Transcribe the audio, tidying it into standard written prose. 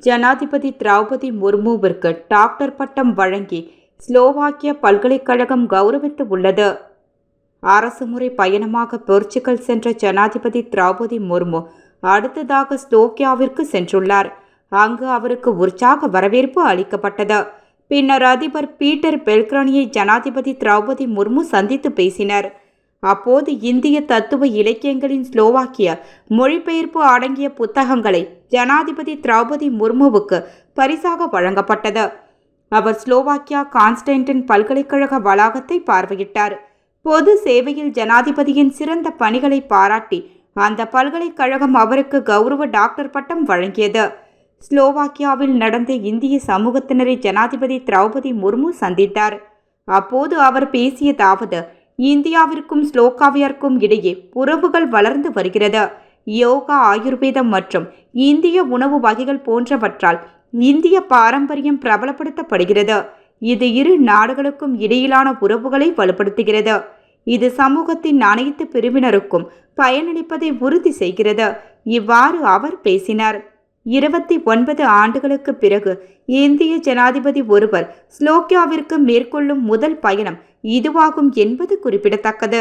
ஜனாதிபதி திரௌபதி முர்முவிற்கு டாக்டர் பட்டம் வழங்கி ஸ்லோவாக்கிய பல்கலைக்கழகம் கௌரவித்து உள்ளது. அரசுமுறை பயணமாக போர்ச்சுகல் சென்ற ஜனாதிபதி திரௌபதி முர்மு அடுத்ததாக ஸ்லோவாக்கியாவிற்கு சென்றுள்ளார். அங்கு அவருக்கு உற்சாக வரவேற்பு அளிக்கப்பட்டது. பின்னர் அதிபர் பீட்டர் பெல்கிரானியை ஜனாதிபதி திரௌபதி முர்மு சந்தித்து பேசினர். அப்போது இந்திய தத்துவ இலக்கியங்களின் ஸ்லோவாக்கிய மொழிபெயர்ப்பு அடங்கிய புத்தகங்களை ஜனாதிபதி திரௌபதி முர்முவுக்கு பரிசாக வழங்கப்பட்டது. அவர் ஸ்லோவாக்கியா கான்ஸ்டன்டின் பல்கலைக்கழக வளாகத்தை பார்வையிட்டார். பொது சேவையில் ஜனாதிபதியின் சிறந்த பணிகளை பாராட்டி அந்த பல்கலைக்கழகம் அவருக்கு கௌரவ டாக்டர் பட்டம் வழங்கியது. ஸ்லோவாக்கியாவில் நடந்த இந்திய சமூகத்தினரை ஜனாதிபதி திரௌபதி முர்மு சந்தித்தார். அப்போது அவர் பேசியதாவது: இந்தியாவிற்கும் ஸ்லோவாக்கியாவிற்கும் இடையே உறவுகள் வளர்ந்து வருகிறது. யோகா, ஆயுர்வேதம் மற்றும் இந்திய உணவு வகைகள் போன்றவற்றால் இந்திய பாரம்பரியம் பிரபலப்படுத்தப்படுகிறது. இது இரு நாடுகளுக்கும் இடையிலான உறவுகளை வலுப்படுத்துகிறது. இது சமூகத்தின் அனைத்து பிரிவினருக்கும் பயனளிப்பதை உறுதி செய்கிறது. இவ்வாறு அவர் பேசினார். 29 ஆண்டுகளுக்கு பிறகு இந்திய ஜனாதிபதி ஒருவர் ஸ்லோவாக்கியாவிற்கு மேற்கொள்ளும் முதல் பயணம் இதுவாகும் என்பது குறிப்பிடத்தக்கது.